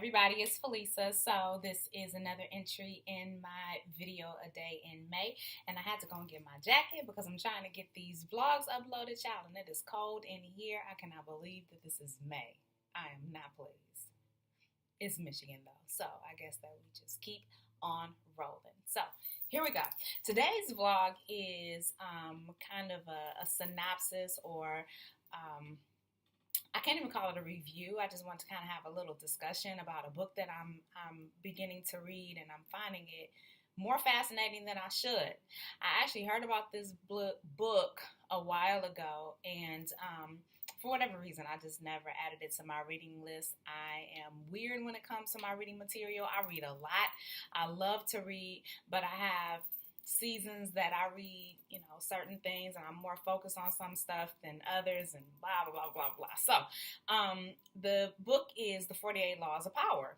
everybody, it's Felisa. So this is another entry in my video a day in May. And I had to go and get my jacket because I'm trying to get these vlogs uploaded, child. And it is cold in here. I cannot believe that this is May. I am not pleased. It's Michigan though. So I guess that we just keep on rolling. So here we go. Today's vlog is kind of a synopsis or I can't even call it a review. I just want to kind of have a little discussion about a book that I'm beginning to read, and I'm finding it more fascinating than I should. I actually heard about this book a while ago, and for whatever reason, I just never added it to my reading list. I am weird when it comes to my reading material. I read a lot. I love to read, but I have seasons that I read, certain things, and I'm more focused on some stuff than others, and blah, blah, blah, blah, blah. So, the book is The 48 Laws of Power.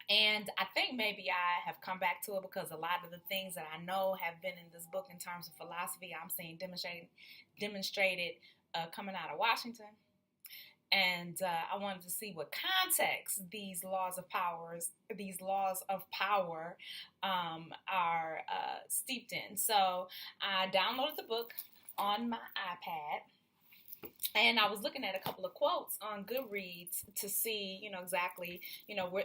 And I think maybe I have come back to it because a lot of the things that I know have been in this book in terms of philosophy, I'm seeing demonstrated coming out of Washington. And I wanted to see what context these laws of power are steeped in. So I downloaded the book on my iPad, and I was looking at a couple of quotes on Goodreads to see, exactly,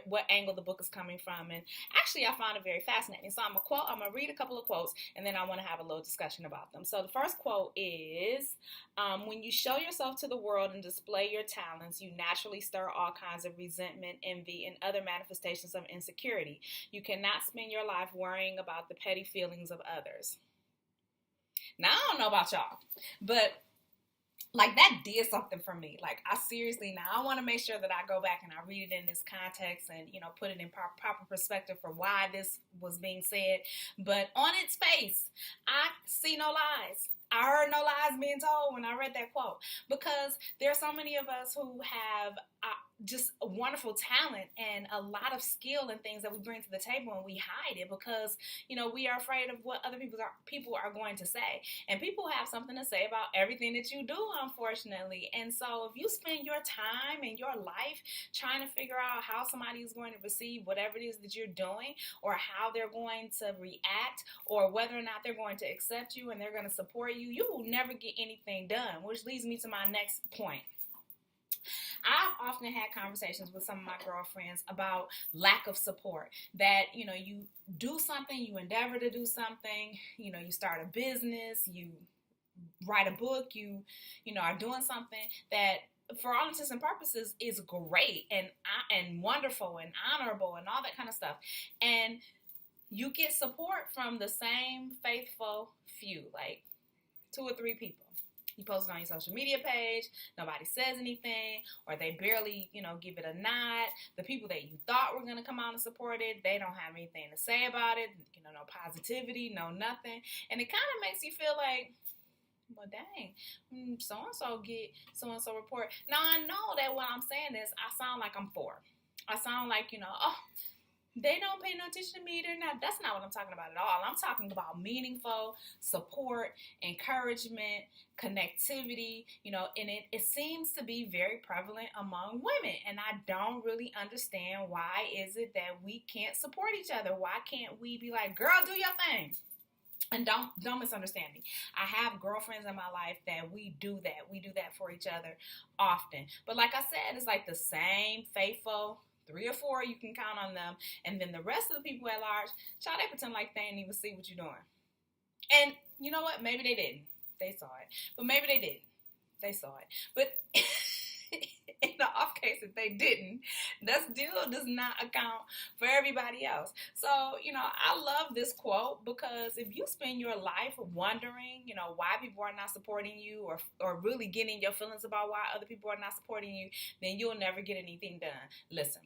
what angle the book is coming from. And actually, I found it very fascinating. So I'm gonna read a couple of quotes, and then I want to have a little discussion about them. So the first quote is, when you show yourself to the world and display your talents, you naturally stir all kinds of resentment, envy, and other manifestations of insecurity. You cannot spend your life worrying about the petty feelings of others. Now, I don't know about y'all, but that did something for me. I want to make sure that I go back and I read it in this context and, put it in proper perspective for why this was being said. But on its face, I see no lies. I heard no lies being told when I read that quote, because there are so many of us who have just a wonderful talent and a lot of skill and things that we bring to the table, and we hide it because, we are afraid of what other people are going to say. And people have something to say about everything that you do, unfortunately. And so if you spend your time and your life trying to figure out how somebody is going to receive whatever it is that you're doing, or how they're going to react, or whether or not they're going to accept you and they're going to support you, you will never get anything done, which leads me to my next point. I've often had conversations with some of my girlfriends about lack of support, that, you do something, you endeavor to do something, you start a business, you write a book, you are doing something that for all intents and purposes is great and wonderful and honorable and all that kind of stuff. And you get support from the same faithful few, like 2 or 3 people. You post it on your social media page, nobody says anything, or they barely, give it a nod. The people that you thought were going to come out and support it, they don't have anything to say about it, no positivity, no nothing. And it kind of makes you feel like, well, dang, so-and-so get so-and-so report. Now, I know that what I'm saying is I sound like I'm for. I sound like, they don't pay no attention to me. That's not what I'm talking about at all. I'm talking about meaningful support, encouragement, connectivity, and it seems to be very prevalent among women. And I don't really understand why is it that we can't support each other? Why can't we be like, girl, do your thing? And don't misunderstand me. I have girlfriends in my life that we do that. We do that for each other often. But like I said, it's like the same faithful 3 or 4, you can count on them. And then the rest of the people at large, child, they pretend like they didn't even see what you're doing. And you know what? Maybe they didn't. They saw it. But maybe they did. They saw it. But in the off case that they didn't, that still does not account for everybody else. So, I love this quote because if you spend your life wondering, why people are not supporting you, or really getting your feelings about why other people are not supporting you, then you'll never get anything done. Listen,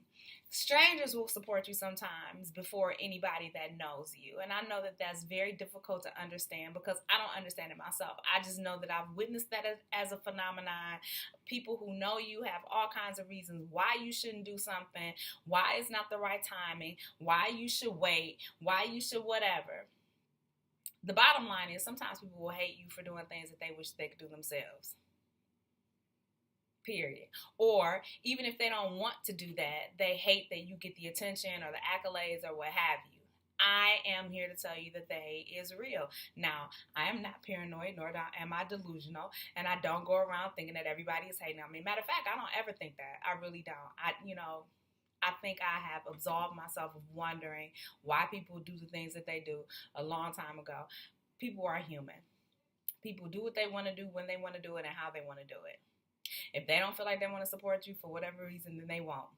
strangers will support you sometimes before anybody that knows you. And I know that that's very difficult to understand because I don't understand it myself. I just know that I've witnessed that as a phenomenon. People who know you have all kinds of reasons why you shouldn't do something, why it's not the right timing, why you should wait, why you should whatever. The bottom line is sometimes people will hate you for doing things that they wish they could do themselves. period. Or even if they don't want to do that, they hate that you get the attention or the accolades or what have you. I am here to tell you that the hate is real. Now, I am not paranoid, nor am I delusional, and I don't go around thinking that everybody is hating on me. Matter of fact, I don't ever think that. I really don't. I think I have absolved myself of wondering why people do the things that they do a long time ago. People are human. People do what they want to do when they want to do it and how they want to do it. If they don't feel like they want to support you for whatever reason, then they won't.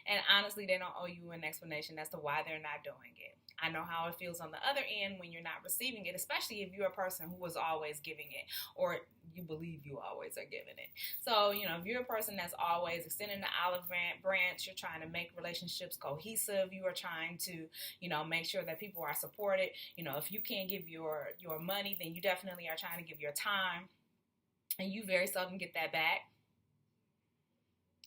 And honestly, they don't owe you an explanation as to why they're not doing it. I know how it feels on the other end when you're not receiving it, especially if you're a person who was always giving it, or you believe you always are giving it. So, if you're a person that's always extending the olive branch, you're trying to make relationships cohesive, you are trying to, make sure that people are supported. If you can't give your money, then you definitely are trying to give your time, and you very seldom get that back.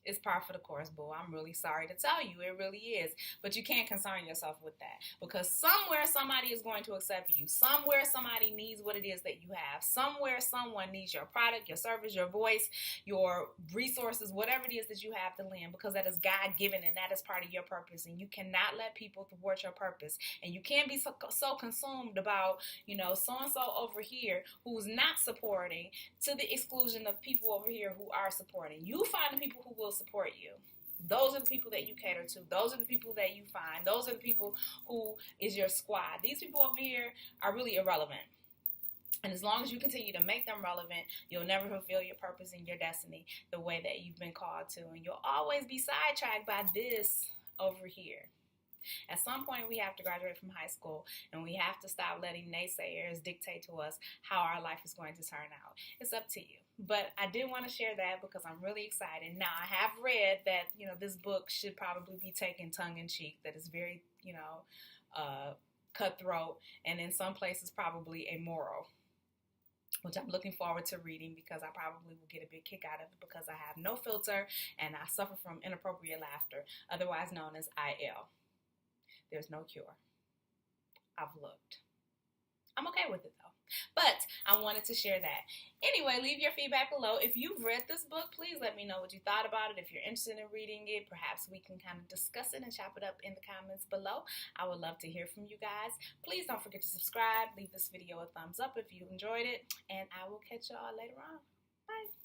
It's par for the course, boo. I'm really sorry to tell you. It really is. But you can't concern yourself with that, because somewhere somebody is going to accept you. Somewhere somebody needs what it is that you have. Somewhere someone needs your product, your service, your voice, your resources, whatever it is that you have to lend, because that is God-given and that is part of your purpose. And you cannot let people thwart your purpose. And you can't be so consumed about, so-and-so over here who's not supporting to the exclusion of people over here who are supporting. You find the people who will support you. Those are the people that you cater to. Those are the people that you find. Those are the people who is your squad. These people over here are really irrelevant. And as long as you continue to make them relevant, you'll never fulfill your purpose and your destiny the way that you've been called to. And you'll always be sidetracked by this over here. At some point, we have to graduate from high school, and we have to stop letting naysayers dictate to us how our life is going to turn out. It's up to you. But I did want to share that because I'm really excited. Now, I have read that, this book should probably be taken tongue-in-cheek, that it's very, cutthroat, and in some places probably amoral, which I'm looking forward to reading because I probably will get a big kick out of it, because I have no filter and I suffer from inappropriate laughter, otherwise known as IL. There's no cure. I've looked. I'm okay with it though. But I wanted to share that. Anyway, leave your feedback below. If you've read this book, please let me know what you thought about it. If you're interested in reading it, perhaps we can kind of discuss it and chop it up in the comments below. I would love to hear from you guys. Please don't forget to subscribe. Leave this video a thumbs up if you enjoyed it. And I will catch y'all later on. Bye.